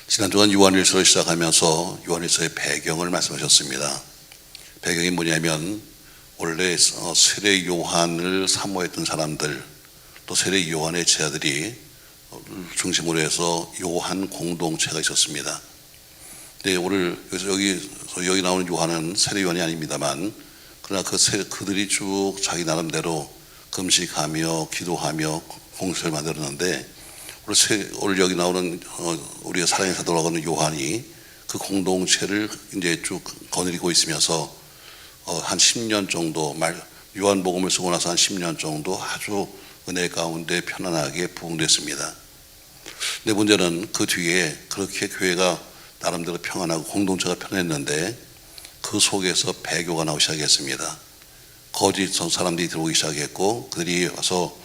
지난주간 요한일서를 시작하면서 요한일서의 배경을 말씀하셨습니다. 배경이 뭐냐면 원래 세례 요한을 사모했던 사람들, 또 세례 요한의 제자들이 중심으로 해서 요한 공동체가 있었습니다. 네, 오늘 여기 나오는 요한은 세례 요한이 아닙니다만, 그러나 그들이 쭉 자기 나름대로 금식하며 기도하며 공동체를 만들었는데, 오늘 여기 나오는 우리가 사랑의 사도라고 하는 요한이 그 공동체를 이제 쭉 거느리고 있으면서 한 10년 정도 요한복음을 쓰고 나서 한 10년 정도 아주 은혜 가운데 편안하게 부흥됐습니다. 근데 문제는 그 뒤에 그렇게 교회가 나름대로 평안하고 공동체가 편했는데 그 속에서 배교가 나오기 시작했습니다. 거짓 사람들이 들어오기 시작했고, 그들이 와서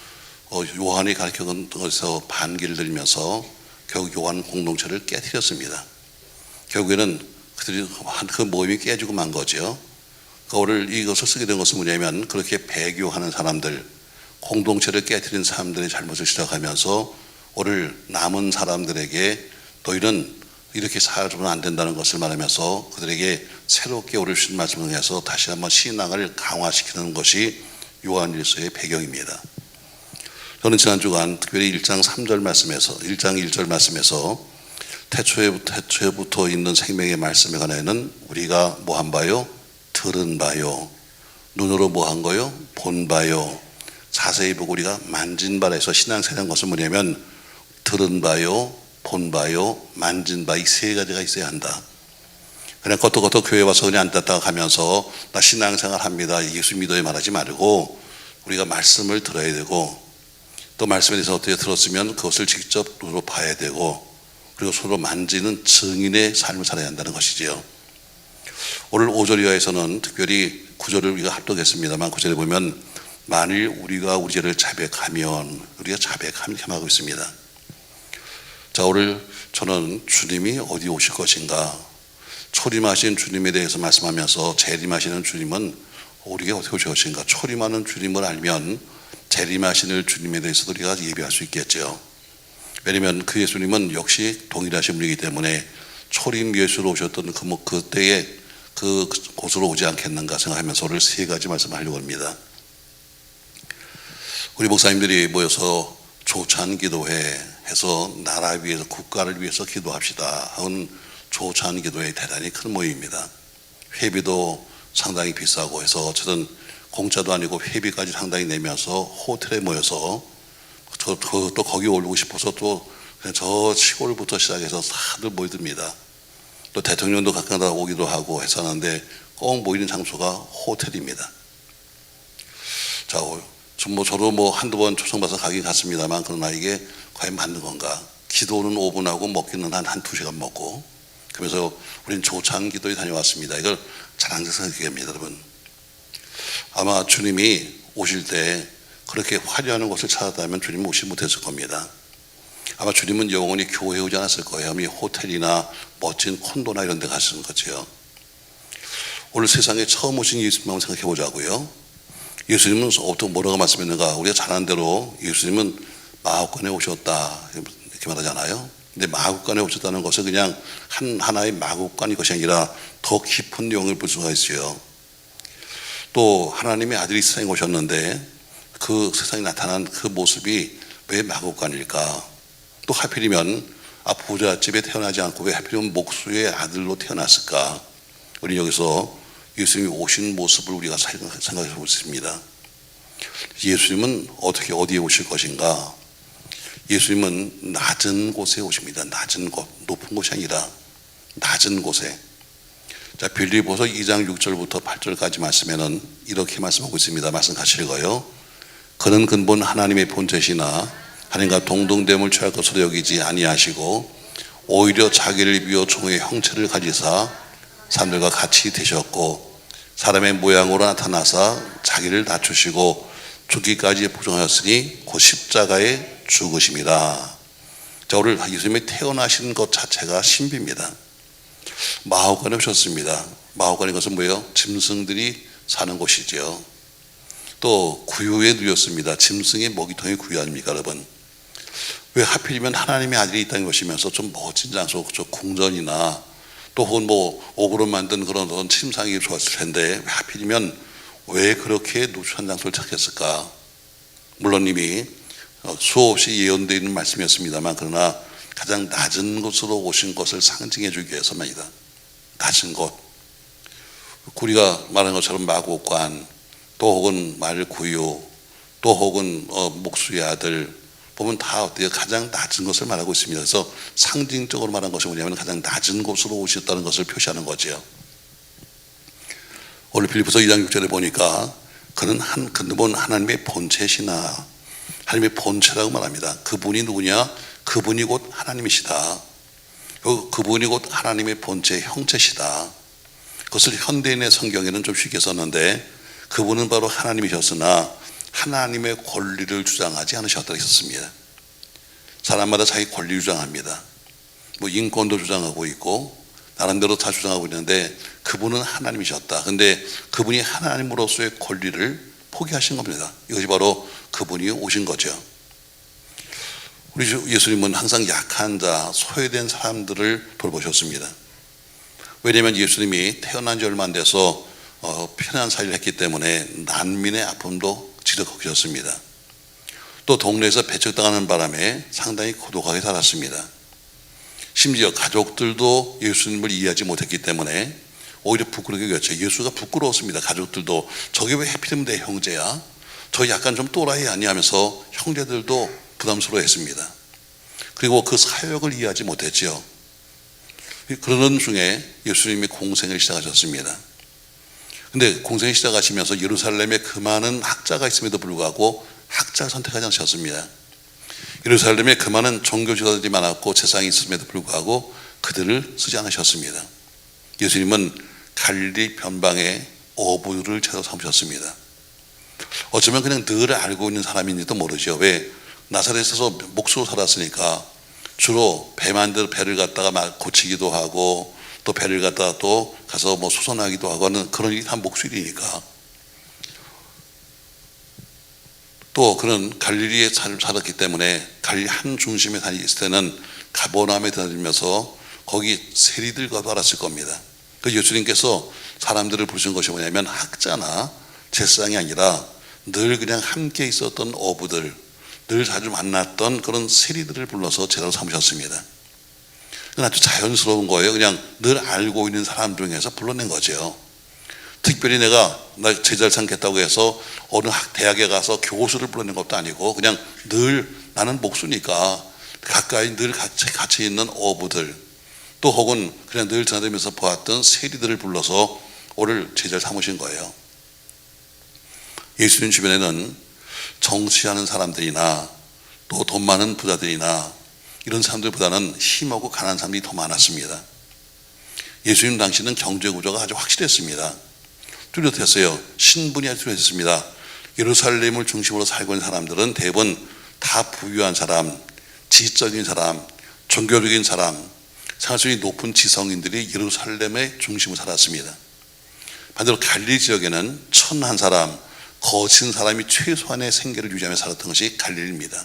요한이 가르쳐준 것에서 반기를 들면서 결국 요한 공동체를 깨뜨렸습니다. 결국에는 그들이 그 모임이 깨지고 만 거죠. 오늘 이것을 쓰게 된 것은 뭐냐면, 그렇게 배교하는 사람들, 공동체를 깨뜨린 사람들의 잘못을 시작하면서 오늘 남은 사람들에게 너희는 이렇게 살아주면 안 된다는 것을 말하면서 그들에게 새롭게 오늘 주신 말씀을 해서 다시 한번 신앙을 강화시키는 것이 요한일서의 배경입니다. 저는 지난 주간 특별히 1장 3절 말씀에서 1장 1절 말씀에서 태초에부터 있는 생명의 말씀에 관하여는 우리가 뭐 한 바요? 들은 바요. 눈으로 뭐 한 거요? 본 바요. 자세히 보고 우리가 만진 바에서 신앙생활한 것은 뭐냐면 들은 바요, 본 바요, 만진 바, 이 세 가지가 있어야 한다. 그냥 겉도겉도 교회 와서 그냥 앉았다가 가면서 나 신앙생활 합니다, 예수 믿어요 말하지 말고 우리가 말씀을 들어야 되고, 또 말씀에 대해서 어떻게 들었으면 그것을 직접 눈으로 봐야 되고, 그리고 서로 만지는 증인의 삶을 살아야 한다는 것이지요. 오늘 5절 이하에서는 특별히 9절을 우리가 합독했습니다만, 9절에 보면 만일 우리가 우리 죄를 자백하면, 우리가 자백하면 이렇게 말하고 있습니다. 자, 오늘 저는 주님이 어디 오실 것인가, 초림하신 주님에 대해서 말씀하면서 재림하시는 주님은 우리가 어떻게 오실 것인가, 초림하는 주님을 알면 재림하시는 주님에 대해서도 우리가 예비할 수 있겠죠. 왜냐하면 그 예수님은 역시 동일하신 분이기 때문에 초림 예수로 오셨던 그때의 그 곳으로 오지 않겠는가 생각하면서 오늘 세 가지 말씀을 하려고 합니다. 우리 목사님들이 모여서 조찬 기도회 해서 나라 위해서, 국가를 위해서 기도합시다 하는 조찬 기도회 대단히 큰 모임입니다. 회비도 상당히 비싸고 해서 어쨌든 공짜도 아니고 회비까지 상당히 내면서 호텔에 모여서 또 거기 오르고 싶어서 또 저 시골부터 시작해서 다들 모이듭니다. 또 대통령도 가끔가다 오기도 하고 했었는데 꼭 모이는 장소가 호텔입니다. 자, 저도 한두 번 초청받아서 가긴 갔습니다만, 그러나 이게 과연 맞는 건가? 기도는 5분 하고 먹기는 한 2시간 먹고, 그러면서 우리는 조찬 기도에 다녀왔습니다. 이걸 자랑스럽게 생각합니다, 여러분. 아마 주님이 오실 때 그렇게 화려한 곳을 찾았다면 주님은 오지 못했을 겁니다. 아마 주님은 영원히 교회에 오지 않았을 거예요. 호텔이나 멋진 콘도나 이런 데 가시는 거죠. 오늘 세상에 처음 오신 예수님 한번 생각해 보자고요. 예수님은 어떻게 뭐라고 말씀했는가? 우리가 잘 아는 대로 예수님은 마구간에 오셨다 이렇게 말하잖아요. 근데 마구간에 오셨다는 것은 그냥 하나의 마구간이 것이 아니라 더 깊은 내용을 볼 수가 있어요. 또 하나님의 아들이 세상에 오셨는데 그 세상에 나타난 그 모습이 왜 마구간일까? 또 하필이면 부잣집에 태어나지 않고 왜 하필이면 목수의 아들로 태어났을까? 우리 여기서 예수님이 오신 모습을 우리가 생각해 보고 있습니다. 예수님은 어디에 오실 것인가? 예수님은 낮은 곳에 오십니다. 낮은 곳, 높은 곳이 아니라 낮은 곳에. 자, 빌립보서 2장 6절부터 8절까지 말씀에는 이렇게 말씀하고 있습니다. 말씀 같이 읽어요. 그는 근본 하나님의 본체시나 하나님과 동등됨을 취할 것으로 여기지 아니하시고 오히려 자기를 비워 종의 형체를 가지사 사람들과 같이 되셨고 사람의 모양으로 나타나사 자기를 낮추시고 죽기까지 부정하였으니 곧 십자가에 죽으심이라. 자, 오늘 예수님이 태어나신 것 자체가 신비입니다. 마구간에 오셨습니다. 마구간인 것은 뭐예요? 짐승들이 사는 곳이죠. 또 구유에 누웠습니다. 짐승의 먹이통이 구유 아닙니까, 여러분? 왜 하필이면 하나님의 아들이 이 땅에 오시면서 좀 멋진 장소, 저 궁전이나 또 혹은 뭐 옥으로 만든 그런 침상이 좋았을 텐데 왜 하필이면 왜 그렇게 누추한 장소를 찾겠을까? 물론 이미 수없이 예언되어 있는 말씀이었습니다만, 그러나 가장 낮은 곳으로 오신 것을 상징해 주기 위해서만이다. 낮은 곳. 우리가 말한 것처럼 마곡간, 또 혹은 말구유, 또 혹은 목수의 아들 보면 다 어때요? 가장 낮은 것을 말하고 있습니다. 그래서 상징적으로 말한 것이 뭐냐면 가장 낮은 곳으로 오셨다는 것을 표시하는 거죠. 오늘 빌립보서 2장 6절에 보니까 그는 하나님의 본체시나, 하나님의 본체라고 말합니다. 그분이 누구냐? 그분이 곧 하나님이시다. 그분이 곧 하나님의 본체 형체시다. 그것을 현대인의 성경에는 좀 쉽게 썼는데, 그분은 바로 하나님이셨으나 하나님의 권리를 주장하지 않으셨다고 했었습니다. 사람마다 자기 권리를 주장합니다. 뭐 인권도 주장하고 있고 나름대로 다 주장하고 있는데, 그분은 하나님이셨다. 근데 그분이 하나님으로서의 권리를 포기하신 겁니다. 이것이 바로 그분이 오신 거죠. 우리 예수님은 항상 약한 자, 소외된 사람들을 돌보셨습니다. 왜냐하면 예수님이 태어난 지 얼마 안 돼서 편한 사역을 했기 때문에 난민의 아픔도 지적하셨습니다. 또 동네에서 배척당하는 바람에 상당히 고독하게 살았습니다. 심지어 가족들도 예수님을 이해하지 못했기 때문에 오히려 부끄럽게 여겼죠. 예수가 부끄러웠습니다. 가족들도 저게 왜 하필이면 내 형제야? 저 약간 좀 또라이 아니야? 하면서 형제들도 부담스러워했습니다. 그리고 그 사역을 이해하지 못했죠. 그러는 중에 예수님이 공생을 시작하셨습니다. 근데 공생을 시작하시면서 예루살렘에 그 많은 학자가 있음에도 불구하고 학자를 선택하지 않으셨습니다. 예루살렘에 그 많은 종교 지도자들이 많았고 재상이 있음에도 불구하고 그들을 쓰지 않으셨습니다. 예수님은 갈릴리 변방에 어부를 채로 삼으셨습니다. 어쩌면 그냥 늘 알고 있는 사람인지도 모르죠. 왜? 나사렛에서 목수로 살았으니까 주로 배를 갖다가 막 고치기도 하고 또 배를 갖다가 또 가서 뭐 수선하기도 하고 하는 그런 일이 다 목수일이니까. 또 그는 갈릴리에 살았기 때문에 갈릴리 한 중심에 있을 때는 가버나움에 다니면서 거기 세리들과도 알았을 겁니다. 그 예수님께서 사람들을 부르신 것이 뭐냐면 학자나 제사장이 아니라 늘 그냥 함께 있었던 어부들, 늘 자주 만났던 그런 세리들을 불러서 제자로 삼으셨습니다. 그건 아주 자연스러운 거예요. 그냥 늘 알고 있는 사람 중에서 불러낸 거죠. 특별히 내가 제자를 삼겠다고 해서 어느 대학에 가서 교수를 불러낸 것도 아니고 그냥 늘 나는 목수니까 가까이 늘 같이 있는 어부들, 또 혹은 그냥 늘 지나다니면서 보았던 세리들을 불러서 오늘 제자를 삼으신 거예요. 예수님 주변에는 정치하는 사람들이나 또 돈 많은 부자들이나 이런 사람들보다는 힘없고 가난한 사람들이 더 많았습니다. 예수님 당시는 경제 구조가 아주 확실했습니다. 뚜렷했어요. 신분이 아주 뚜렷했습니다. 예루살렘을 중심으로 살고 있는 사람들은 대부분 다 부유한 사람, 지적인 사람, 종교적인 사람, 생활수준이 높은 지성인들이 예루살렘의 중심으로 살았습니다. 반대로 갈릴리 지역에는 천한 사람, 거친 사람이 최소한의 생계를 유지하며 살았던 것이 갈릴리입니다.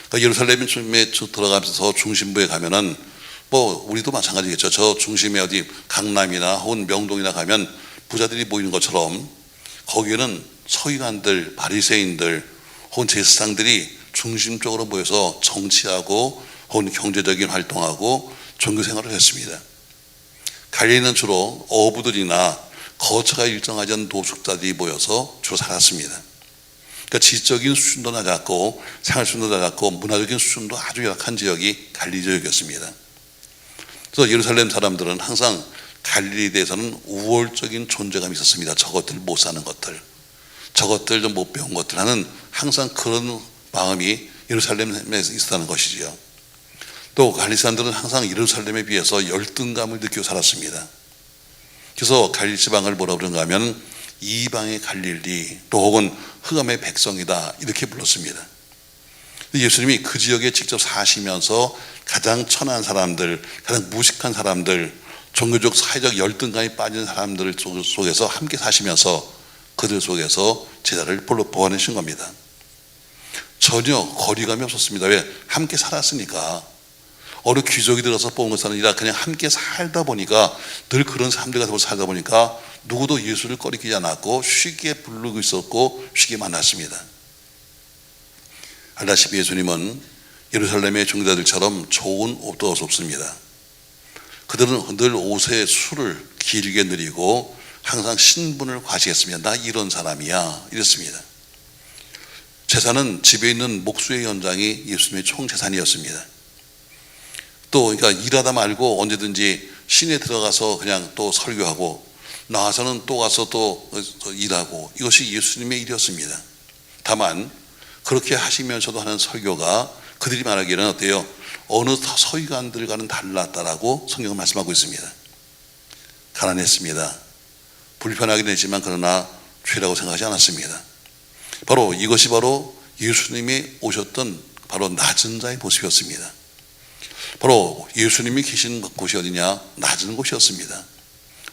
그러니까 예루살렘에 들어가면서 중심부에 가면은 뭐 우리도 마찬가지겠죠. 저 중심에 어디 강남이나 혹은 명동이나 가면 부자들이 모이는 것처럼 거기에는 서기관들, 바리새인들 혹은 제사장들이 중심적으로 모여서 정치하고 혹은 경제적인 활동하고 종교 생활을 했습니다. 갈릴리는 주로 어부들이나 거처가 일정하지 않은 노숙자들이 모여서 주로 살았습니다. 그러니까 지적인 수준도 낮았고 생활 수준도 낮았고 문화적인 수준도 아주 약한 지역이 갈릴리 지역이었습니다. 그래서 예루살렘 사람들은 항상 갈릴리에 대해서는 우월적인 존재감이 있었습니다. 저것들 못 사는 것들, 저것들 좀 못 배운 것들 하는 항상 그런 마음이 예루살렘에 있었다는 것이지요. 또 갈릴리 사람들은 항상 예루살렘에 비해서 열등감을 느끼고 살았습니다. 그래서 갈릴리 지방을 뭐라고 그런가 하면 이방의 갈릴리, 또 혹은 흑암의 백성이다 이렇게 불렀습니다. 예수님이 그 지역에 직접 사시면서 가장 천한 사람들, 가장 무식한 사람들, 종교적 사회적 열등감이 빠진 사람들 속에서 함께 사시면서 그들 속에서 제자를 보내신 겁니다. 전혀 거리감이 없었습니다. 왜? 함께 살았으니까. 어느 귀족이 들어서 뽑은 것이 아니라 그냥 함께 살다 보니까, 늘 그런 사람들 같은 살다 보니까 누구도 예수를 꺼리키지 않았고 쉽게 부르고 있었고 쉽게 만났습니다. 알다시피 예수님은 예루살렘의 종자들처럼 좋은 옷도 없습니다. 그들은 늘 옷에 술을 길게 누리고 항상 신분을 과시했으며 나 이런 사람이야 이랬습니다. 재산은 집에 있는 목수의 연장이 예수님의 총 재산이었습니다. 또 그러니까 일하다 말고 언제든지 시내에 들어가서 그냥 또 설교하고 나와서는 또 가서 또 일하고, 이것이 예수님의 일이었습니다. 다만 그렇게 하시면서도 하는 설교가 그들이 말하기에는 어때요? 어느 서기관들과는 달랐다라고 성경은 말씀하고 있습니다. 가난했습니다. 불편하긴 했지만 그러나 죄라고 생각하지 않았습니다. 바로 이것이 바로 예수님이 오셨던 바로 낮은 자의 모습이었습니다. 바로 예수님이 계신 곳이 어디냐? 낮은 곳이었습니다.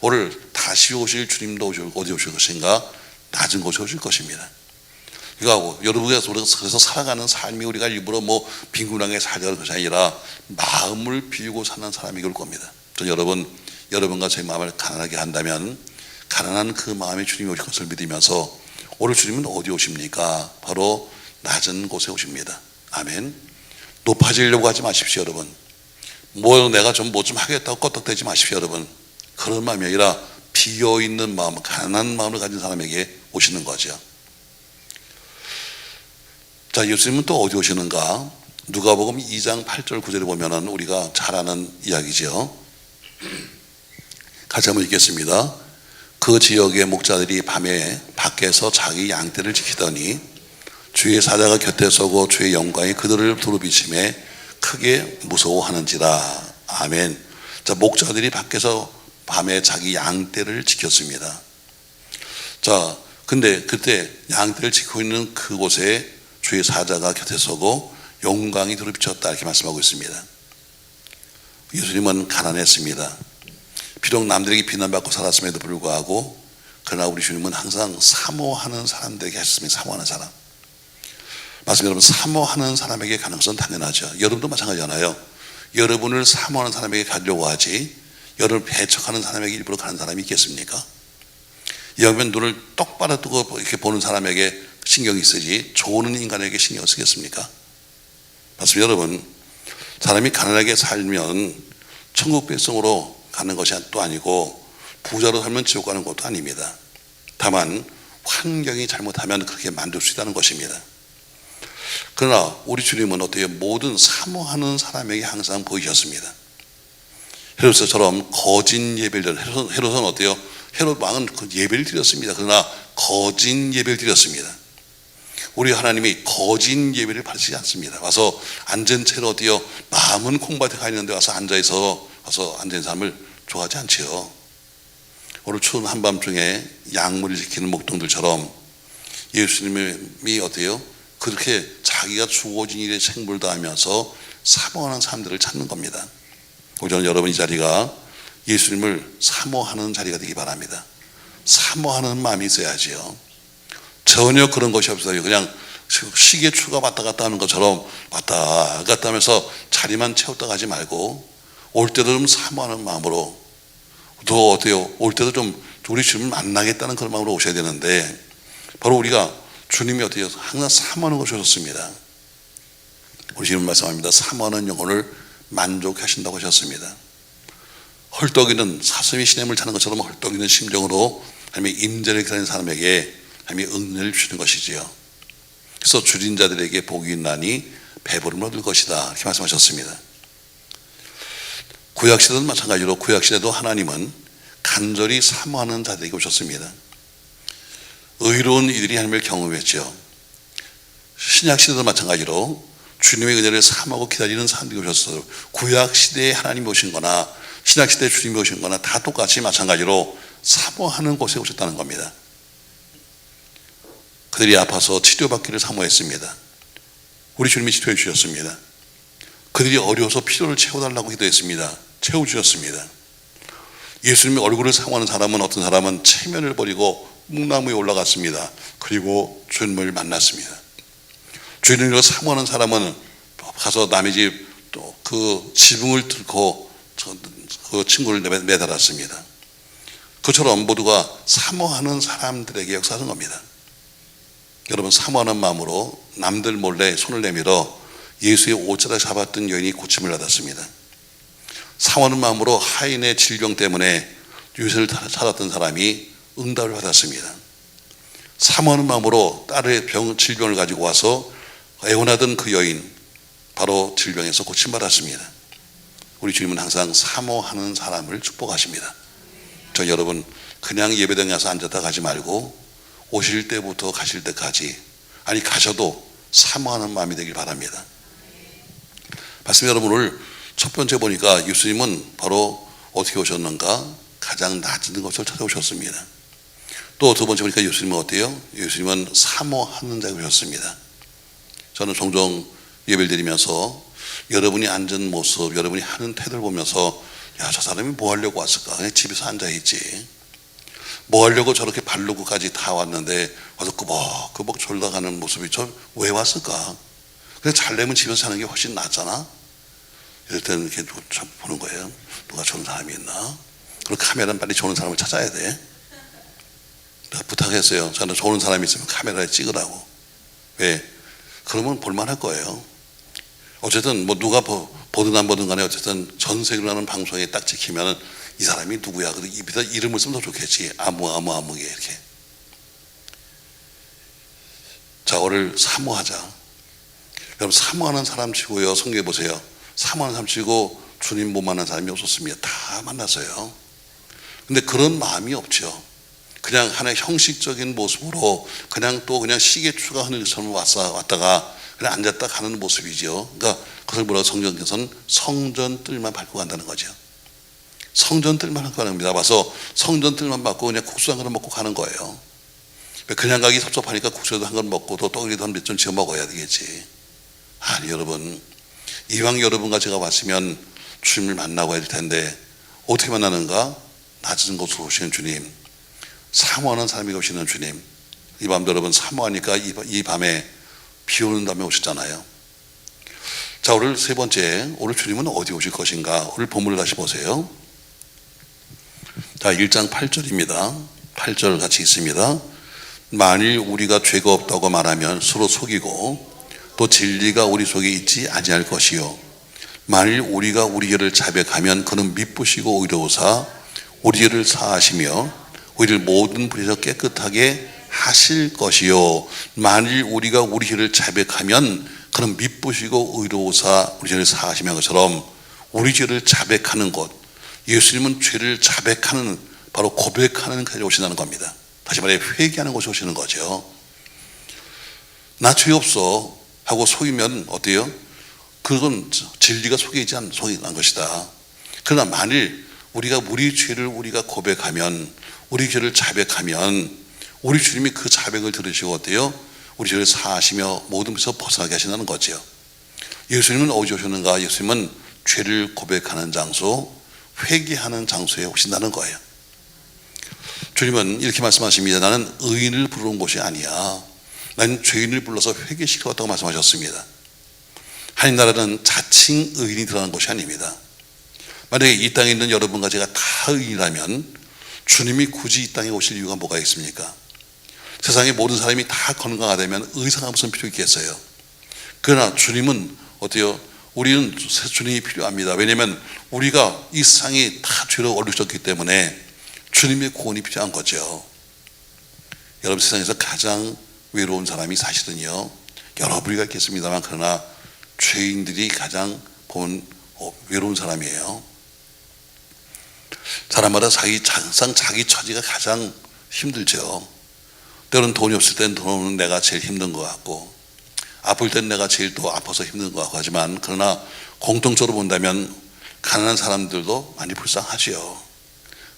오늘 다시 오실 주님도 어디 오실 것인가? 낮은 곳에 오실 것입니다. 그러니까 여러분께서 그래서 살아가는 삶이 우리가 일부러 뭐 빈곤하게 살자는 것이 아니라 마음을 비우고 사는 사람이 올 겁니다. 저는 여러분과 제 마음을 가난하게 한다면 가난한 그 마음에 주님이 오실 것을 믿으면서 오늘 주님은 어디 오십니까? 바로 낮은 곳에 오십니다. 아멘. 높아지려고 하지 마십시오, 여러분. 뭐 내가 좀 하겠다고 껐덕대지 마십시오, 여러분. 그런 마음이 아니라 비어있는 마음, 가난한 마음을 가진 사람에게 오시는 거죠. 자, 예수님은 또 어디 오시는가? 누가복음 2장 8절 9절에 보면은 우리가 잘 아는 이야기죠. 같이 한번 읽겠습니다. 그 지역의 목자들이 밤에 밖에서 자기 양떼를 지키더니 주의 사자가 곁에 서고 주의 영광이 그들을 두루비침에 크게 무서워하는지라. 아멘. 자, 목자들이 밖에서 밤에 자기 양떼를 지켰습니다. 자, 근데 그때 양떼를 지키고 있는 그곳에 주의 사자가 곁에 서고 영광이 두루비쳤다 이렇게 말씀하고 있습니다. 예수님은 가난했습니다. 비록 남들에게 비난받고 살았음에도 불구하고 그러나 우리 주님은 항상 사모하는 사람들에게 하셨습니다. 사모하는 사람. 맞습니다. 여러분, 사모하는 사람에게 가는 것은 당연하죠. 여러분도 마찬가지잖아요. 여러분을 사모하는 사람에게 가려고 하지 여러분을 배척하는 사람에게 일부러 가는 사람이 있겠습니까? 여러분 눈을 똑바로 뜨고 이렇게 보는 사람에게 신경이 쓰지 좋은 인간에게 신경 쓰겠습니까? 맞습니다. 여러분, 사람이 가난하게 살면 천국 백성으로 가는 것이 또 아니고 부자로 살면 지옥 가는 것도 아닙니다. 다만 환경이 잘못하면 그렇게 만들 수 있다는 것입니다. 그러나 우리 주님은 어때요? 모든 사모하는 사람에게 항상 보이셨습니다. 헤롯처럼 거짓 예배를 헤롯은 어때요? 헤롯 왕은 그 예배를 드렸습니다. 그러나 거짓 예배를 드렸습니다. 우리 하나님이 거짓 예배를 받으시지 않습니다. 와서 앉은 채로 어때요? 마음은 콩밭에 가 있는데 와서 앉은 사람을 좋아하지 않지요. 오늘 추운 한밤중에 양물을 지키는 목동들처럼 예수님이 어때요? 그렇게 자기가 주어진 일에 생물을 다하면서 사모하는 사람들을 찾는 겁니다. 저는 여러분 이 자리가 예수님을 사모하는 자리가 되기 바랍니다. 사모하는 마음이 있어야지요. 전혀 그런 것이 없어요. 그냥 시계 추가 왔다 갔다 하는 것처럼 왔다 갔다 하면서 자리만 채웠다 가지 말고 올 때도 좀 사모하는 마음으로, 또 어때요? 올 때도 좀 우리 주님을 만나겠다는 그런 마음으로 오셔야 되는데, 바로 우리가 주님이 어때요? 항상 사모하는 것이 좋습니다. 우리 주님 말씀합니다. 사모하는 영혼을 만족하신다고 하셨습니다. 헐떡이는 사슴이 시냇물 타는 것처럼 헐떡이는 심정으로 하나님의 임재를 기다리는 사람에게 하나님의 은혜를 주시는 것이지요. 그래서 줄인 자들에게 복이 있나니 배부름을 얻을 것이다 이렇게 말씀하셨습니다. 구약시대도 마찬가지로 구약시대도 하나님은 간절히 사모하는 자들에게 오셨습니다. 의로운 이들이 하나님을 경험했죠. 신약시대도 마찬가지로 주님의 은혜를 사모하고 기다리는 사람들이 오셨어요. 구약시대에 하나님이 오신 거나 신약시대에 주님이 오신 거나 다 똑같이 마찬가지로 사모하는 곳에 오셨다는 겁니다. 그들이 아파서 치료받기를 사모했습니다. 우리 주님이 치료해 주셨습니다. 그들이 어려워서 필요를 채워달라고 기도했습니다. 채워주셨습니다. 예수님의 얼굴을 사모하는 사람은 어떤 사람은 체면을 버리고 묵나무에 올라갔습니다. 그리고 주님을 만났습니다. 주님을 사모하는 사람은 가서 남의 집 또 그 지붕을 뚫고 그 친구를 매달았습니다. 그처럼 모두가 사모하는 사람들에게 역사하는 겁니다. 여러분, 사모하는 마음으로 남들 몰래 손을 내밀어 예수의 옷자락 잡았던 여인이 고침을 받았습니다. 사모하는 마음으로 하인의 질병 때문에 유세를 찾았던 사람이 응답을 받았습니다. 사모하는 마음으로 딸의 질병을 가지고 와서 애원하던 그 여인, 바로 질병에서 고침받았습니다. 우리 주님은 항상 사모하는 사람을 축복하십니다. 저 여러분, 그냥 예배당에 와서 앉았다 가지 말고 오실 때부터 가실 때까지, 아니 가셔도 사모하는 마음이 되길 바랍니다. 말씀 여러분, 오늘 첫 번째 보니까 예수님은 바로 어떻게 오셨는가? 가장 낮은 곳을 찾아오셨습니다. 또 두 번째 보니까 예수님은 어때요? 예수님은 사모하는 자가 오셨습니다. 저는 종종 예배를 드리면서 여러분이 앉은 모습, 여러분이 하는 태도를 보면서, 야, 저 사람이 뭐 하려고 왔을까? 그냥 집에서 앉아있지. 뭐 하려고 저렇게 발로구까지 다 왔는데 와서 끄벅끄벅 졸라가는 모습이 저 왜 왔을까? 그냥 잘되면 집에서 사는 게 훨씬 낫잖아. 이럴 때는 이렇게 보는 거예요. 누가 좋은 사람이 있나? 그럼 카메라는 빨리 좋은 사람을 찾아야 돼. 내가 부탁했어요. 저는 좋은 사람이 있으면 카메라에 찍으라고. 왜? 그러면 볼만할 거예요. 어쨌든 뭐 누가 보든 안 보든 간에 어쨌든 전 세계로 하는 방송에 딱 찍히면은 이 사람이 누구야? 그리고 입에다 이름을 쓰면 더 좋겠지. 아무게 이렇게. 자, 오늘 사모하자. 여러분, 사모하는 사람 치고요. 성경에 보세요. 사모하는 사람 치고 주님 못 만난 사람이 없었습니다. 다 만났어요. 근데 그런 마음이 없죠. 그냥 하나의 형식적인 모습으로 그냥 시계추가 흐르는 것처럼 왔다가 그냥 앉았다 가는 모습이죠. 그러니까 그것을 뭐라고 성경에서는 성전 뜰만 밟고 간다는 거죠. 성전 뜰만 밟고 가는 겁니다. 와서 성전 뜰만 밟고 그냥 국수 한 그릇 먹고 가는 거예요. 그냥 가기 섭섭하니까 국수도 한 그릇 먹고 또 떡이라도 한 몇 점 지어 먹어야 되겠지. 아니, 여러분, 이왕 여러분과 제가 왔으면 주님을 만나고 해야 될 텐데 어떻게 만나는가? 낮은 곳으로 오시는 주님, 사모하는 사람이 오시는 주님. 이 밤도 여러분 사모하니까 이 밤에 비 오는 다음에 오셨잖아요. 자, 오늘 세 번째, 오늘 주님은 어디 오실 것인가? 오늘 본문을 다시 보세요. 자, 1장 8절입니다. 8절 같이 있습니다. 만일 우리가 죄가 없다고 말하면 서로 속이고 또 진리가 우리 속에 있지 아니할 것이요, 만일 우리가 우리 죄를 자백하면 그는 미쁘시고 의로우사 우리 죄를 사하시며 우리를 모든 불에서 깨끗하게 하실 것이요, 만일 우리가 우리 죄를 자백하면 그는 미쁘시고 의로우사 우리 죄를 사하시며, 것처럼 우리 죄를 자백하는 것, 예수님은 죄를 자백하는, 바로 고백하는 곳에 오신다는 겁니다. 다시 말해 회개하는 곳에 오시는 거죠. 나 죄 없어 하고 속이면 어때요? 그건 진리가 속에 있지 않은 것이다. 그러나 만일 우리가 우리 죄를 우리가 고백하면, 우리 죄를 자백하면 우리 주님이 그 자백을 들으시고 어때요? 우리 죄를 사하시며 모든 것에서 벗어나게 하신다는 거죠. 예수님은 어디 오셨는가? 예수님은 죄를 고백하는 장소, 회개하는 장소에 오신다는 거예요. 주님은 이렇게 말씀하십니다. 나는 의인을 부르는 곳이 아니야. 나는 죄인을 불러서 회개시켜 왔다고 말씀하셨습니다. 하나님 나라는 자칭 의인이 들어가는 곳이 아닙니다. 만약에 이 땅에 있는 여러분과 제가 다 의인이라면 주님이 굳이 이 땅에 오실 이유가 뭐가 있습니까? 세상의 모든 사람이 다 건강하다면 의사가 무슨 필요 있겠어요? 그러나 주님은 어때요? 우리는 주님이 필요합니다. 왜냐하면 우리가 이 세상이 다 죄로 얼룩졌기 때문에 주님의 구원이 필요한 거죠. 여러분, 세상에서 가장 외로운 사람이 사실은요, 여러 부류가 있겠습니다만 그러나 죄인들이 가장 보면 외로운 사람이에요. 사람마다 항상 자기 처지가 가장 힘들죠. 때로는 돈이 없을 땐 돈 없는 내가 제일 힘든 것 같고, 아플 땐 내가 제일 또 아파서 힘든 것 같고 하지만, 그러나 공통적으로 본다면 가난한 사람들도 많이 불쌍하지요.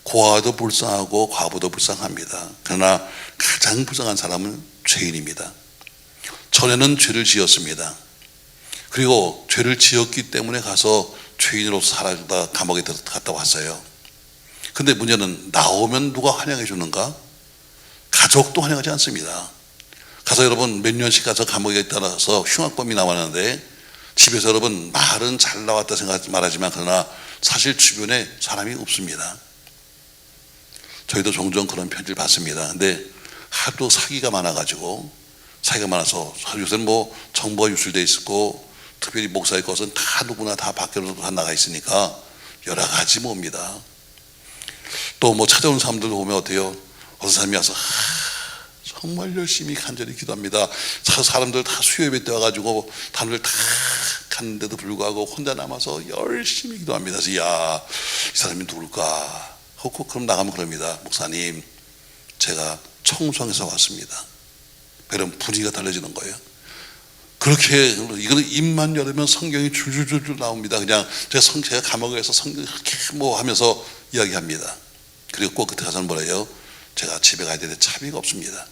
고아도 불쌍하고 과부도 불쌍합니다. 그러나 가장 불쌍한 사람은 죄인입니다. 전에는 죄를 지었습니다. 그리고 죄를 지었기 때문에 가서 죄인으로 살아다 감옥에 갔다 왔어요. 근데 문제는 나오면 누가 환영해 주는가? 가족도 환영하지 않습니다. 가서 여러분 몇 년씩 가서 감옥에 따라서 흉악범이 나왔는데 집에서 여러분 말은 잘 나왔다 말하지만 그러나 사실 주변에 사람이 없습니다. 저희도 종종 그런 편지를 받습니다. 근데 하도 사기가 많아가지고 사기가 많아서 요새는 뭐 정보가 유출돼 있고 특별히 목사의 것은 다 누구나 다 밖으로 다 나가 있으니까 여러 가지 뭡니다. 또 뭐 찾아온 사람들 보면 어때요? 어떤 사람이 와서 정말 열심히 간절히 기도합니다. 사람들 다 수요예배 때 와가지고 사람들 다 갔는데도 불구하고 혼자 남아서 열심히 기도합니다. 그래서 야, 이 사람이 누굴까? 하고 그럼 나가면 그럽니다. 목사님, 제가 청송에서 왔습니다. 그럼 분위기가 달라지는 거예요. 그렇게 이거는 입만 열으면 성경이 줄줄줄줄 나옵니다. 그냥 제가 감옥에서 성경 그렇게 뭐 하면서 이야기합니다. 그리고 꼭 그때 가서는 뭐래요? 제가 집에 가야 되는데 차비가 없습니다.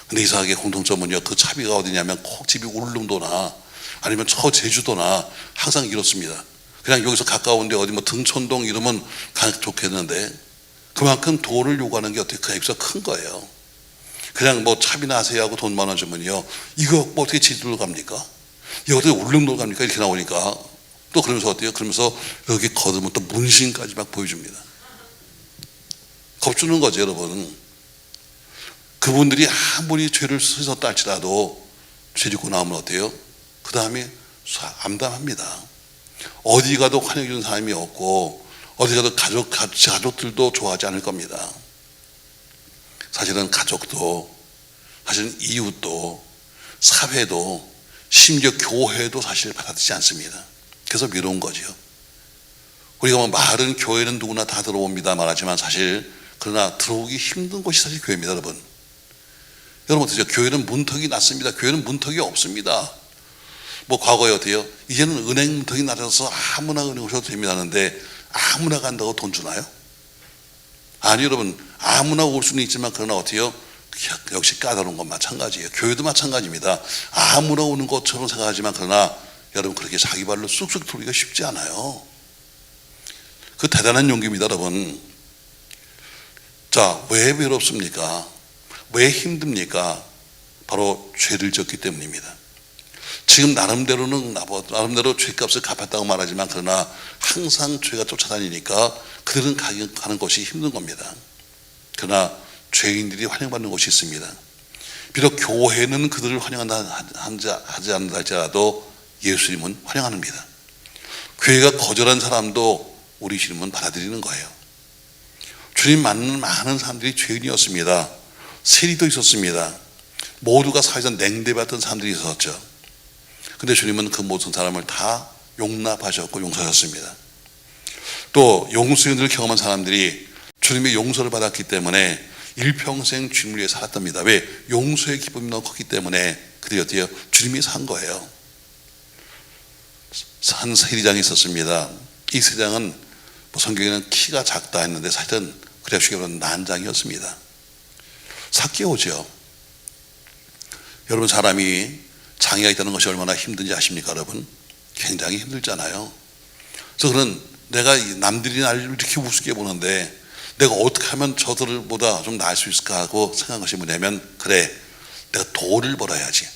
근데 이상하게 공통점은요, 그 차비가 어디냐면 꼭 집이 울릉도나 아니면 저 제주도나 항상 이렇습니다. 그냥 여기서 가까운데 어디 뭐 등촌동 이러면 좋겠는데 그만큼 돈을 요구하는 게 어떻게 그 액수가 큰 거예요. 그냥 뭐 차비나 하세요 하고 돈 많아 주면요, 이거 뭐 어떻게 제주도로 갑니까? 이거 어떻게 울릉도로 갑니까? 이렇게 나오니까 또 그러면서 어때요? 그러면서 여기 거두면 또 문신까지 막 보여줍니다. 겁주는 거죠, 여러분. 그분들이 아무리 죄를 쓰셨다 할지라도 죄 짓고 나오면 어때요? 그 다음에 암담합니다. 어디 가도 환영해주는 사람이 없고 어디 가도 가족들도 좋아하지 않을 겁니다. 사실은 가족도, 사실은 이웃도, 사회도, 심지어 교회도 사실 받아들이지 않습니다. 그래서 미로운 거죠. 우리가 뭐 말은 교회는 누구나 다 들어옵니다 말하지만 사실 그러나 들어오기 힘든 곳이 사실 교회입니다, 여러분. 여러분 어떠세요? 교회는 문턱이 낮습니다. 교회는 문턱이 없습니다. 뭐 과거에 어때요? 이제는 은행 문턱이 낮아서 아무나 은행 오셔도 됩니다 하는데 아무나 간다고 돈 주나요? 아니 여러분, 아무나 올 수는 있지만 그러나 어때요? 역시 까다로운 건 마찬가지예요. 교회도 마찬가지입니다. 아무나 오는 것처럼 생각하지만 그러나 여러분 그렇게 자기 발로 쑥쑥 돌기가 쉽지 않아요. 그 대단한 용기입니다, 여러분. 자, 왜 외롭습니까? 왜 힘듭니까? 바로 죄를 짓기 때문입니다. 지금 나름대로 죄값을 갚았다고 말하지만 그러나 항상 죄가 쫓아다니니까 그들은 가는 것이 힘든 겁니다. 그러나 죄인들이 환영받는 곳이 있습니다. 비록 교회는 그들을 환영한다 하지 않는다 할지라도 예수님은 환영합니다. 교회가 거절한 사람도 우리 주님은 받아들이는 거예요. 주님 만난 많은 사람들이 죄인이었습니다. 세리도 있었습니다. 모두가 사회에서 냉대받던 사람들이 있었죠. 근데 주님은 그 모든 사람을 다 용납하셨고 용서하셨습니다. 또 용서를 경험한 사람들이 주님의 용서를 받았기 때문에 일평생 주님을 위해 살았답니다. 왜? 용서의 기쁨이 너무 컸기 때문에 그들이 어때요? 주님이 산 거예요. 한 세리장이 있었습니다. 이 세리장은 뭐 성경에는 키가 작다 했는데 사실은 그냥 쉽게 말하면 난장이었습니다. 삭개오죠. 여러분 사람이 장애가 있다는 것이 얼마나 힘든지 아십니까, 여러분? 굉장히 힘들잖아요. 그래서 그는 내가 남들이 나를 이렇게 우습게 보는데 내가 어떻게 하면 저들보다 좀 나을 수 있을까 하고 생각한 것이 뭐냐면, 그래, 내가 돈을 벌어야지.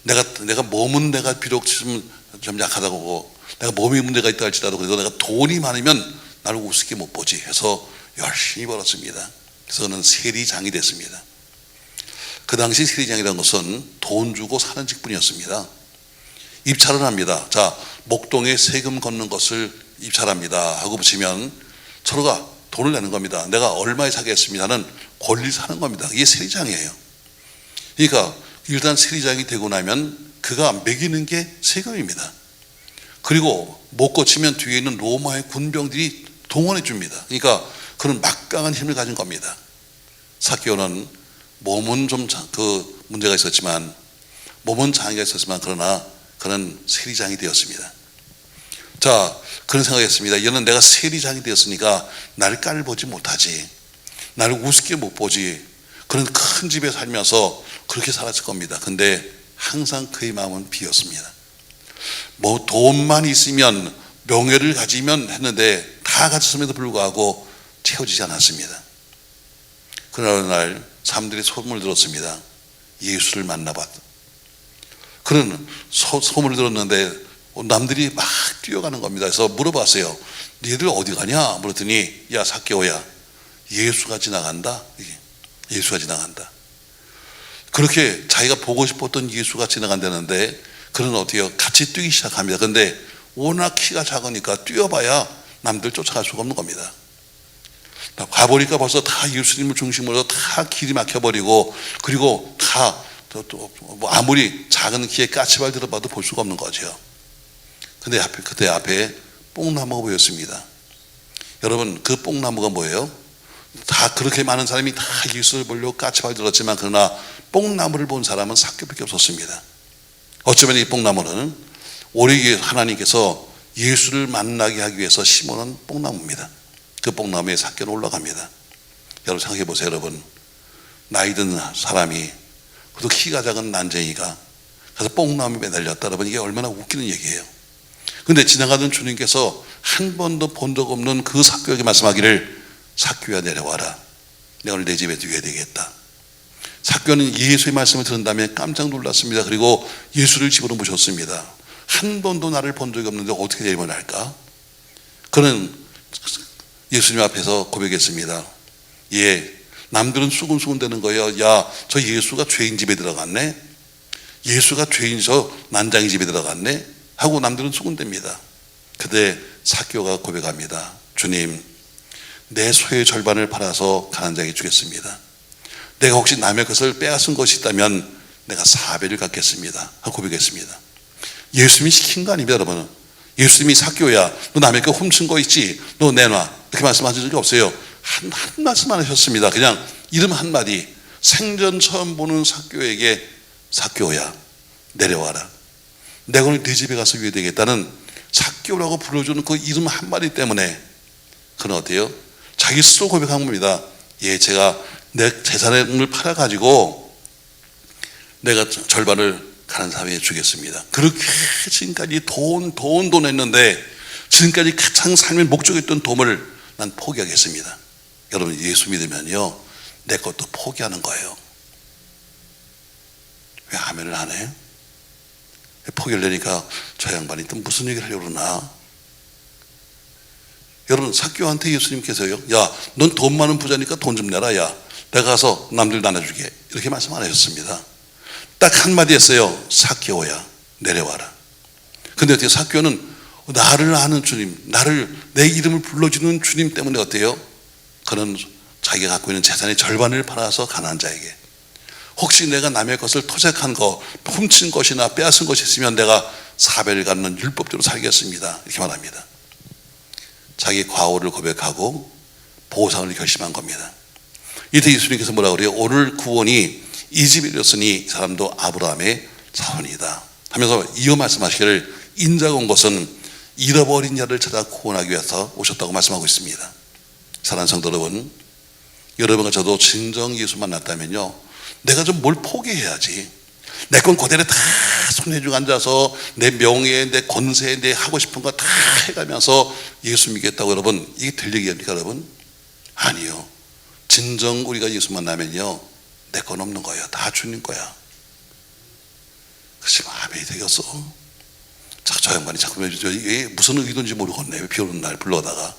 내가 몸은 내가 비록 좀 약하다고 보고 내가 몸에 문제가 있다 할지라도 그래도 내가 돈이 많으면 나를 우습게 못 보지 해서 열심히 벌었습니다. 그래서 그는 세리장이 됐습니다. 그 당시 세리장이라는 것은 돈 주고 사는 직분이었습니다. 입찰을 합니다. 자, 목동에 세금 걷는 것을 입찰합니다 하고 붙이면 서로가 돈을 내는 겁니다. 내가 얼마에 사겠습니다는 권리 사는 겁니다. 이게 세리장이에요. 그러니까 일단 세리장이 되고 나면 그가 매기는 게 세금입니다. 그리고 못 고치면 뒤에 있는 로마의 군병들이 동원해 줍니다. 그러니까 그는 막강한 힘을 가진 겁니다. 삭개오는 몸은 좀 그 문제가 있었지만, 몸은 장애가 있었지만 그러나 그는 세리장이 되었습니다. 자, 그런 생각했습니다. 이제는 내가 세리장이 되었으니까 나를 깔보지 못하지, 나를 우습게 못 보지. 그런 큰 집에 살면서 그렇게 살았을 겁니다. 근데 항상 그의 마음은 비었습니다. 뭐 돈만 있으면, 명예를 가지면 했는데 다 가졌음에도 불구하고 채워지지 않았습니다. 그러나 어느 날 사람들이 소문을 들었습니다. 예수를 만나봤다. 그런 소문을 들었는데 남들이 막 뛰어가는 겁니다. 그래서 물어봤어요. 너희들 어디 가냐? 물었더니 야 삭개오야, 예수가 지나간다. 예수가 지나간다. 그렇게 자기가 보고 싶었던 예수가 지나간다는데 그는 어떻게 같이 뛰기 시작합니다. 그런데 워낙 키가 작으니까 뛰어봐야 남들 쫓아갈 수가 없는 겁니다. 가보니까 벌써 다 예수님을 중심으로 다 길이 막혀버리고, 그리고 다 아무리 작은 키에 까치발 들어봐도 볼 수가 없는 거죠. 근데 그때 앞에 뽕나무가 보였습니다. 여러분, 그 뽕나무가 뭐예요? 다 그렇게 많은 사람이 다 예수를 보려고 까치발 들었지만 그러나 뽕나무를 본 사람은 삭개오밖에 없었습니다. 어쩌면 이 뽕나무는 오래 하나님께서 예수를 만나게 하기 위해서 심어놓은 뽕나무입니다. 그 뽕나무에 삭개는 올라갑니다. 여러분 생각해 보세요. 여러분, 나이 든 사람이, 그래도 키가 작은 난쟁이가 그래서 뽕나무에 매달렸다. 여러분, 이게 얼마나 웃기는 얘기예요. 근데 지나가던 주님께서 한 번도 본 적 없는 그 삭개오에게 말씀하기를, 삭개오야 내려와라. 내가 오늘 내 집에 누워야 되겠다. 삭개오는 예수의 말씀을 들은 다음에 깜짝 놀랐습니다. 그리고 예수를 집으로 모셨습니다. 한 번도 나를 본 적이 없는데 어떻게 내리면 할까? 그는 예수님 앞에서 고백했습니다. 예, 남들은 수근수근 되는 거예요. 야, 저 예수가 죄인 집에 들어갔네? 예수가 죄인 저 난장이 집에 들어갔네? 하고 남들은 수근됩니다. 그때 삭개오가 고백합니다. 주님, 내 소의 절반을 팔아서 가난한 자에게 주겠습니다. 내가 혹시 남의 것을 빼앗은 것이 있다면 내가 4배를 갚겠습니다 하고 고백했습니다. 예수님이 시킨 거 아닙니다. 여러분, 예수님이 삭개오야, 너 남의 거 훔친 거 있지? 너 내놔. 이렇게 말씀하신 적이 없어요. 한 말씀만 하셨습니다. 그냥 이름 한마디. 생전 처음 보는 삭개오에게, 삭개오야 내려와라. 내가 오늘 네 집에 가서 위에 되겠다는 삭개오라고 불러주는 그 이름 한마디 때문에 그는 어때요? 자기 스스로 고백한 겁니다. 예, 제가 내 재산을 팔아가지고 내가 절반을 가난한 사람에게 주겠습니다. 그렇게 지금까지 돈 했는데, 지금까지 가장 삶의 목적이었던 돈을 난 포기하겠습니다. 여러분, 예수 믿으면요, 내 것도 포기하는 거예요. 왜 아멘을 안 해? 포기를 내니까 저 양반이 또 무슨 얘기를 하려고 그러나? 여러분, 삭개오한테 예수님께서요, 야, 넌 돈 많은 부자니까 돈 좀 내라. 야, 내가 가서 남들 나눠주게. 이렇게 말씀 안 하셨습니다. 딱 한마디 했어요. 삭개오야 내려와라. 근데 어때요? 삭개오는 나를 아는 주님, 나를, 내 이름을 불러주는 주님 때문에 어때요? 그는 자기가 갖고 있는 재산의 절반을 팔아서 가난한 자에게, 혹시 내가 남의 것을 토색한 거, 훔친 것이나 빼앗은 것이 있으면 내가 4배를 갖는 율법대로 살겠습니다. 이렇게 말합니다. 자기 과오를 고백하고 보상을 결심한 겁니다. 이때 예수님께서 뭐라고 그래요? 오늘 구원이 이 집에 이르렀으니 이 사람도 아브라함의 자손이다 하면서 이어 말씀하시기를, 인자가 온 것은 잃어버린 자를 찾아 구원하기 위해서 오셨다고 말씀하고 있습니다. 사랑하는 성도 여러분, 여러분과 저도 진정 예수 만났다면요, 내가 좀 뭘 포기해야지. 내 건 그대로 다 손에 쥐고 앉아서 내 명예, 내 권세, 내 하고 싶은 거 다 해가면서 예수 믿겠다고, 여러분, 이게 될 얘기입니까 여러분? 아니요. 진정 우리가 예수 만나면요, 내 건 없는 거예요. 다 주님 거야. 그렇지, 아멘이 되겠어. 저 양반이 자꾸 이게 무슨 의도인지 모르겠네. 비 오는 날 불러다가.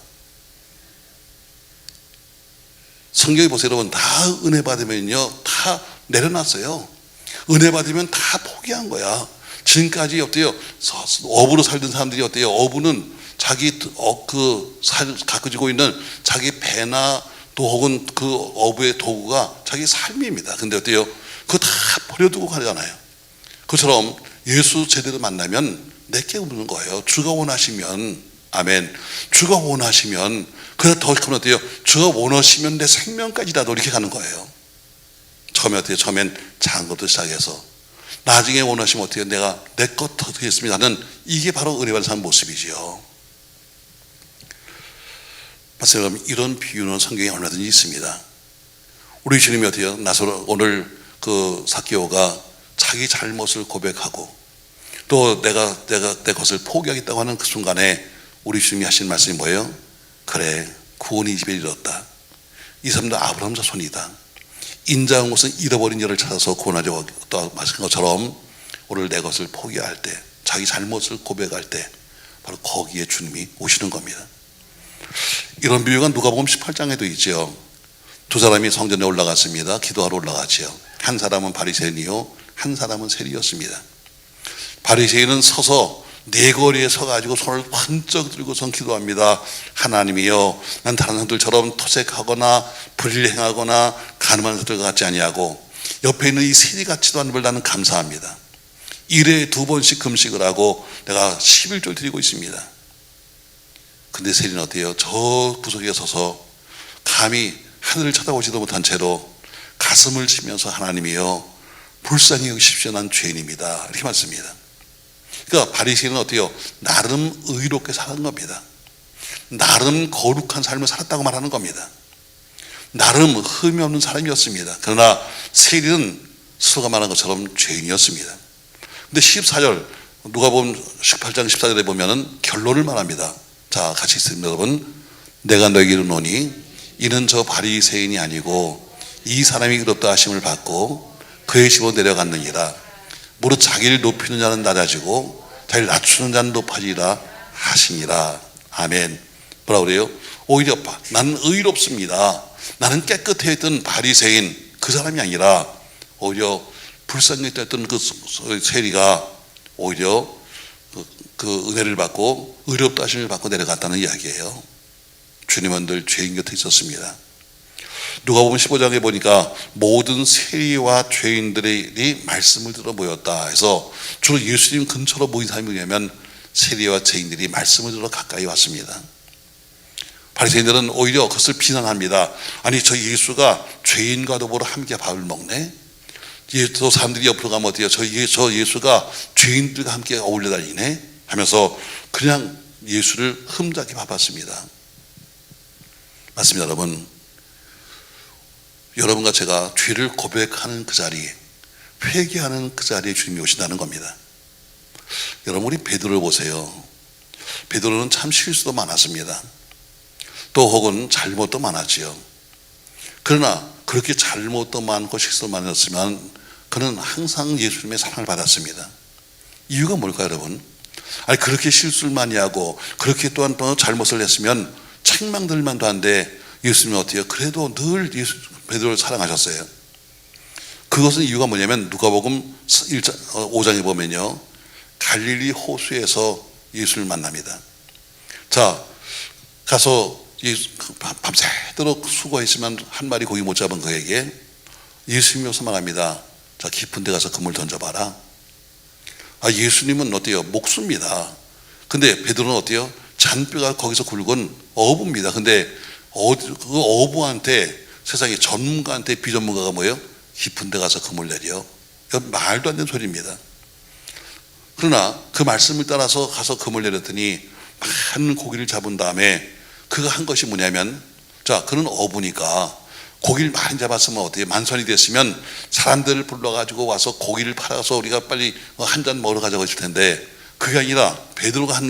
성경에 보세요 여러분, 다 은혜 받으면요 다 내려놨어요. 은혜 받으면 다 포기한 거야. 지금까지 어때요? 어부로 살던 사람들이 어때요? 어부는 자기 가지고 있는 자기 배나 또 혹은 그 어부의 도구가 자기 삶입니다. 근데 어때요? 그거 다 버려두고 가잖아요. 그처럼 예수 제대로 만나면 내게 없는 거예요. 주가 원하시면, 아멘, 주가 원하시면, 그래 더 크면 어때요? 주가 원하시면 내 생명까지라도 이렇게 가는 거예요. 처음에 어때요? 처음엔 작은 것도 시작해서 나중에 원하시면 어때요? 내가 내 것 더 드리겠습니다 하는, 이게 바로 은혜 받는 사람 모습이지요. 맞아요. 여러분, 이런 비유는 성경에 얼마든지 있습니다. 우리 주님이 어때요? 오늘 그 삭개오가 자기 잘못을 고백하고 또 내가 내 것을 포기하겠다고 하는 그 순간에 우리 주님이 하신 말씀이 뭐예요? 그래, 구원이 이 집에 이르렀다. 이 사람도 아브라함 자손이다. 인자한 곳은 잃어버린 자를 찾아서 구원하려고 또 말씀한 것처럼 오늘 내 것을 포기할 때, 자기 잘못을 고백할 때 바로 거기에 주님이 오시는 겁니다. 이런 비유가 누가복음 18장에도 있죠. 두 사람이 성전에 올라갔습니다. 기도하러 올라갔지요. 한 사람은 바리새인이요, 한 사람은 세리였습니다. 바리새인은 서서 네거리에 서가지고 손을 번쩍 들고선 기도합니다. 하나님이여, 난 다른 사람들처럼 토색하거나 불의를 행하거나 가늠한 사람들 같지 아니하고 옆에 있는 이 세리같지도 않은 걸 나는 감사합니다. 일에 2번씩 금식을 하고 내가 11조를 드리고 있습니다. 근데 세리는 어때요? 저 구석에 서서 감히 하늘을 쳐다보지도 못한 채로 가슴을 치면서 하나님이여 불쌍히 여기십시오, 난 죄인입니다, 이렇게 말씀합니다. 그러니까 바리새인은 어때요? 나름 의롭게 사는 겁니다. 나름 거룩한 삶을 살았다고 말하는 겁니다. 나름 흠이 없는 사람이었습니다. 그러나 세리는 스스로가 말한 것처럼 죄인이었습니다. 근데 14절 누가복음 18장 14절에 보면은 결론을 말합니다. 자, 같이 읽습니다. 여러분, 내가 너에게 이르노니 이는 저 바리새인이 아니고 이 사람이 의롭다 하심을 받고 그의 집으로 내려갔느니라. 무릇 자기를 높이는 자는 낮아지고 자기를 낮추는 자는 높아지리라 하시니라. 아멘. 뭐라 그래요? 오히려 나는 의롭습니다, 나는 깨끗해 했던 바리새인 그 사람이 아니라 오히려 불쌍히 했던 그 세리가 오히려 그 은혜를 받고 의롭다 하심을 받고 내려갔다는 이야기예요. 주님은 늘 죄인 곁에 있었습니다. 누가복음 15장에 보니까 모든 세리와 죄인들이 말씀을 들어 모였다 해서 주로 예수님 근처로 모인 사람이 뭐냐면 세리와 죄인들이 말씀을 들어 가까이 왔습니다. 바리새인들은 오히려 그것을 비난합니다. 아니, 저 예수가 죄인과 더불어 함께 밥을 먹네? 또 사람들이 옆으로 가면 어때요? 저 예수가 죄인들과 함께 어울려 다니네? 하면서 그냥 예수를 흠잡게 바빴습니다. 맞습니다, 여러분. 여러분과 제가 죄를 고백하는 그 자리에, 회개하는 그 자리에 주님이 오신다는 겁니다. 여러분, 우리 베드로를 보세요. 베드로는 참 실수도 많았습니다. 또 혹은 잘못도 많았지요. 그러나 그렇게 잘못도 많고 실수도 많았지만 그는 항상 예수님의 사랑을 받았습니다. 이유가 뭘까요, 여러분? 아니, 그렇게 실수를 많이 하고 그렇게 또한 또 잘못을 했으면 책망들 만도 한데 예수님은 어때요? 그래도 늘 베드로를 사랑하셨어요. 그것은 이유가 뭐냐면 누가복음 5장에 보면요, 갈릴리 호수에서 예수를 만납니다. 자, 가서 밤새도록 수고했지만 한 마리 고기 못 잡은 그에게 예수님이 와서 말합니다. 자, 깊은 데 가서 그물 던져봐라. 아, 예수님은 어때요? 목수입니다. 근데 베드로는 어때요? 잔뼈가 거기서 굵은 어부입니다. 근데 그 어부한테, 세상에 전문가한테 비전문가가 뭐예요? 깊은 데 가서 그물 내려. 이건 말도 안 되는 소리입니다. 그러나 그 말씀을 따라서 가서 그물 내렸더니 많은 고기를 잡은 다음에 그가 한 것이 뭐냐면, 자, 그는 어부니까 고기를 많이 잡았으면 어때요? 만선이 됐으면 사람들을 불러가지고 와서 고기를 팔아서 우리가 빨리 한 잔 먹으러 가자고 했을 텐데, 그게 아니라 베드로가 한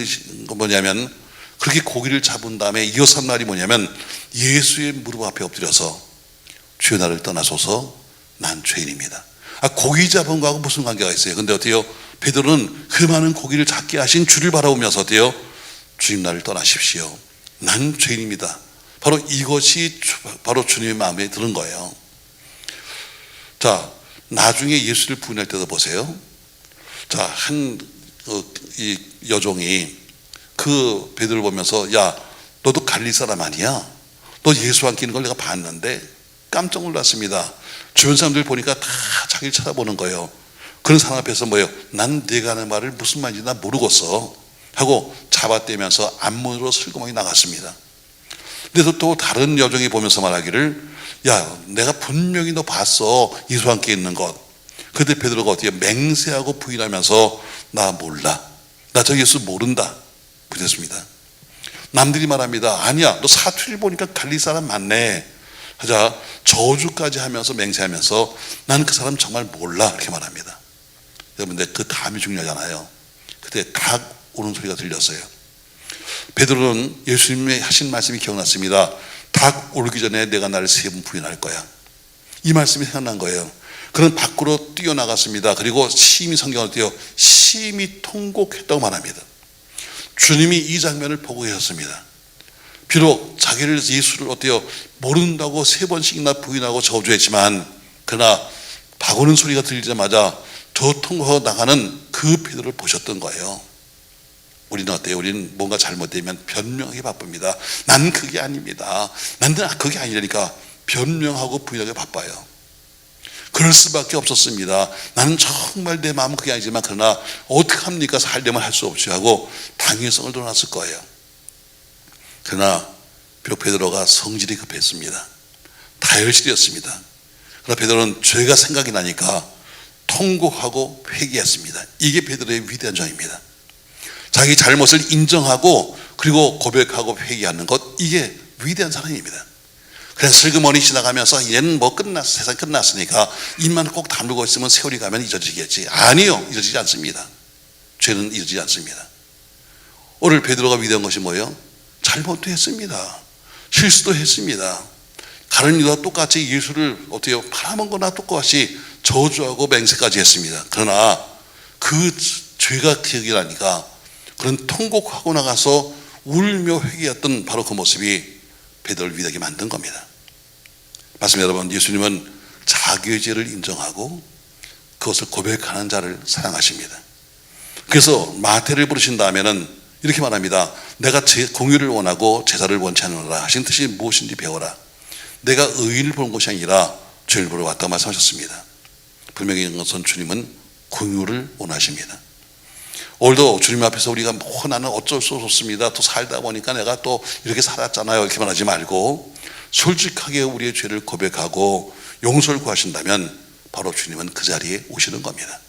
건 뭐냐면 그렇게 고기를 잡은 다음에 이어서 한 말이 뭐냐면 예수의 무릎 앞에 엎드려서 주여 나를 떠나소서, 난 죄인입니다. 아, 고기 잡은 거하고 무슨 관계가 있어요? 근데 어때요? 베드로는 그 많은 고기를 잡게 하신 주를 바라보면서 어때요? 주님, 나를 떠나십시오, 난 죄인입니다. 바로 이것이 바로 주님의 마음에 드는 거예요. 자, 나중에 예수를 부인할 때도 보세요. 자, 이 여종이 그 베드로를 보면서, 야, 너도 갈릴리 사람 아니야? 너 예수 안 끼는 걸 내가 봤는데 깜짝 놀랐습니다. 주변 사람들 보니까 다 자기를 쳐다보는 거예요. 그런 사람 앞에서 뭐예요? 난 네가 하는 말을 무슨 말인지 나 모르겠어 하고 잡아떼면서 앞문으로 슬그머니 나갔습니다. 근데 또 다른 여종이 보면서 말하기를, 야, 내가 분명히 너 봤어, 예수와 함께 있는 것. 그때 베드로가 어떻게 맹세하고 부인하면서 나 몰라, 나 저 예수 모른다 그랬습니다. 남들이 말합니다. 아니야, 너 사투리 보니까 갈릴리 사람 맞네 하자 저주까지 하면서 맹세하면서 나는 그 사람 정말 몰라 이렇게 말합니다. 여러분들, 그 다음이 중요하잖아요. 그때 닭 오는 소리가 들렸어요. 베드로는 예수님이 하신 말씀이 기억났습니다. 닭 오르기 전에 내가 나를 3번 부인할 거야. 이 말씀이 생각난 거예요. 그는 밖으로 뛰어나갔습니다. 그리고 심히 성경을 띄어 심히 통곡했다고 말합니다. 주님이 이 장면을 보고 계셨습니다. 비록 자기를 예수를 어때요? 모른다고 3번씩이나 부인하고 저주했지만 그러나 박오는 소리가 들리자마자 저 통곡하고 나가는 그 베드로를 보셨던 거예요. 우리는 어때요? 우리는 뭔가 잘못되면 변명하기 바쁩니다. 난 그게 아닙니다. 나는 그게 아니라니까 변명하고 부인하기 바빠요. 그럴 수밖에 없었습니다. 나는 정말 내 마음은 그게 아니지만 그러나 어떡합니까? 살려면 할 수 없이 하고 당위성을 드러났을 거예요. 그러나 비록 베드로가 성질이 급했습니다. 다혈질이었습니다. 그러나 베드로는 죄가 생각이 나니까 통곡하고 회개했습니다. 이게 베드로의 위대한 점입니다. 자기 잘못을 인정하고 그리고 고백하고 회개하는 것, 이게 위대한 사랑입니다. 그래서 슬그머니 지나가면서 얘는 뭐 세상 끝났으니까 입만 꼭 다물고 있으면 세월이 가면 잊어지겠지. 아니요, 잊어지지 않습니다. 죄는 잊어지지 않습니다. 오늘 베드로가 위대한 것이 뭐예요? 잘못도 했습니다. 실수도 했습니다. 다른 이와 똑같이 예수를 어때요? 바라본 거나 똑같이 저주하고 맹세까지 했습니다. 그러나 그 죄가 기억이 나니까 그런 통곡하고 나가서 울며 회개했던 바로 그 모습이 베드로를 위대하게 만든 겁니다. 맞습니다, 여러분. 예수님은 자기의 죄를 인정하고 그것을 고백하는 자를 사랑하십니다. 그래서 마태를 부르신 다음에는 이렇게 말합니다. 내가 공의를 원하고 제사를 원치 않노라 하신 뜻이 무엇인지 배워라. 내가 의인을 보는 것이 아니라 죄를 보러 왔다고 말씀하셨습니다. 분명히 이것은 주님은 공의를 원하십니다. 오늘도 주님 앞에서 우리가 나는 어쩔 수 없습니다. 또 살다 보니까 내가 또 이렇게 살았잖아요. 이렇게 말하지 말고 솔직하게 우리의 죄를 고백하고 용서를 구하신다면 바로 주님은 그 자리에 오시는 겁니다.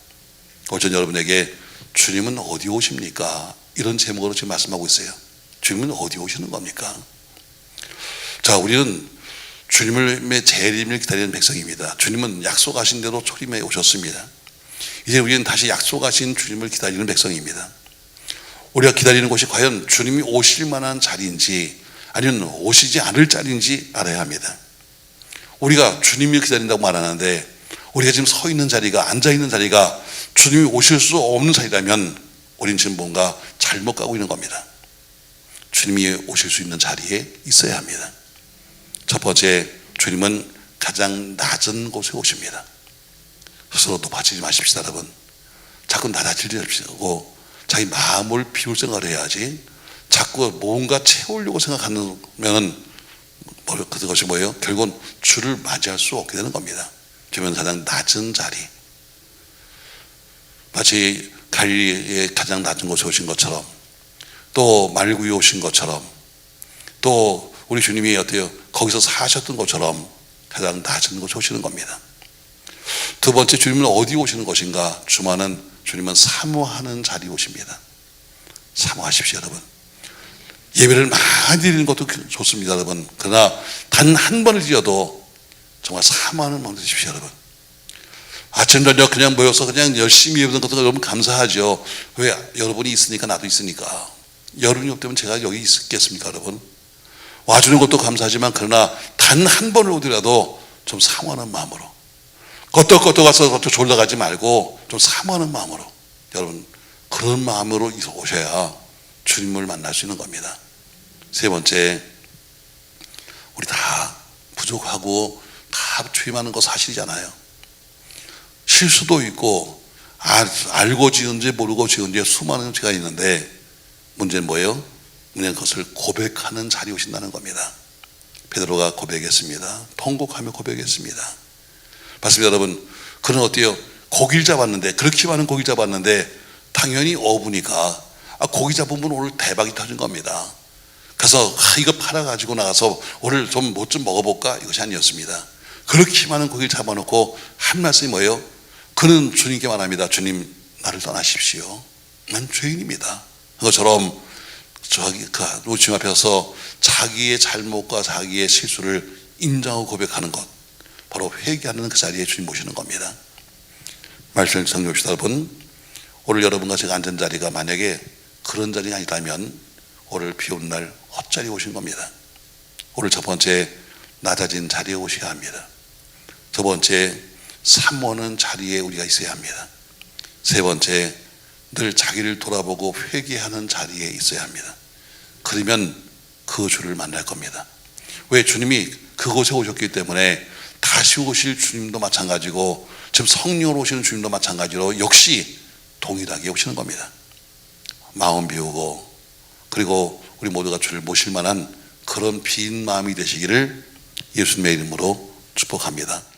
어전 여러분에게 주님은 어디 오십니까? 이런 제목으로 지금 말씀하고 있어요. 주님은 어디 오시는 겁니까? 자, 우리는 주님의 재림을 기다리는 백성입니다. 주님은 약속하신 대로 초림해 오셨습니다. 이제 우리는 다시 약속하신 주님을 기다리는 백성입니다. 우리가 기다리는 것이 과연 주님이 오실 만한 자리인지 아니면 오시지 않을 자리인지 알아야 합니다. 우리가 주님을 기다린다고 말하는데 우리가 지금 서 있는 자리가, 앉아 있는 자리가 주님이 오실 수 없는 자리라면 우리는 지금 뭔가 잘못 가고 있는 겁니다. 주님이 오실 수 있는 자리에 있어야 합니다. 첫 번째, 주님은 가장 낮은 곳에 오십니다. 스스로 높아지지 마십시다, 여러분. 자꾸 낮아지지 마시고 자기 마음을 비울 생각을 해야지. 자꾸 뭔가 채우려고 생각하면 그것이 뭐예요? 결국은 주를 맞이할 수 없게 되는 겁니다. 주님은 가장 낮은 자리, 마치 갈릴리의 가장 낮은 곳에 오신 것처럼, 또 말구에 오신 것처럼, 또 우리 주님이 어때요? 거기서 사셨던 것처럼 가장 낮은 곳에 오시는 겁니다. 두 번째, 주님은 어디 오시는 것인가? 주님은 사모하는 자리에 오십니다. 사모하십시오, 여러분. 예배를 많이 드리는 것도 좋습니다, 여러분. 그러나 단 한 번을 드려도 정말 사모하는 마음을 드십시오, 여러분. 아침 저녁 그냥 모여서 그냥 열심히 예배드리는 것도 여러분 감사하죠. 왜? 여러분이 있으니까 나도 있으니까. 여러분이 없다면 제가 여기 있겠습니까, 여러분? 와주는 것도 감사하지만 그러나 단 한 번을 오더라도 좀 사모하는 마음으로, 껐덕껐덕 가서 졸라 가지 말고 좀 사모하는 마음으로, 여러분 그런 마음으로 오셔야 주님을 만날 수 있는 겁니다. 세 번째, 우리 다 부족하고 다 죄많은 거 사실이잖아요. 실수도 있고 알고 지은지 모르고 지은지 수많은 죄가 있는데 문제는 뭐예요? 문제는 그것을 고백하는 자리에 오신다는 겁니다. 베드로가 고백했습니다. 통곡하며 고백했습니다. 맞습니다, 여러분. 그는 어때요? 고기를 잡았는데, 그렇게 많은 고기를 잡았는데 당연히 어부니까 고기 잡으면 오늘 대박이 터진 겁니다. 그래서 이거 팔아가지고 나가서 오늘 좀 뭐 좀 먹어볼까? 이것이 아니었습니다. 그렇게 많은 고기를 잡아놓고 한 말씀이 뭐예요? 그는 주님께 말합니다. 주님, 나를 떠나십시오. 난 죄인입니다. 그것처럼 우리 주님 앞에서 자기의 잘못과 자기의 실수를 인정하고 고백하는 것, 바로 회개하는 그 자리에 주님 모시는 겁니다. 말씀을 정리합시다, 여러분. 오늘 여러분과 제가 앉은 자리가 만약에 그런 자리가 아니라면 오늘 비 오는 날 헛자리에 오신 겁니다. 오늘 첫 번째, 낮아진 자리에 오셔야 합니다. 두 번째, 삼모는 자리에 우리가 있어야 합니다. 세 번째, 늘 자기를 돌아보고 회개하는 자리에 있어야 합니다. 그러면 그 주를 만날 겁니다. 왜? 주님이 그곳에 오셨기 때문에 다시 오실 주님도 마찬가지고 지금 성령으로 오시는 주님도 마찬가지로 역시 동일하게 오시는 겁니다. 마음 비우고 그리고 우리 모두가 주를 모실 만한 그런 빈 마음이 되시기를 예수님의 이름으로 축복합니다.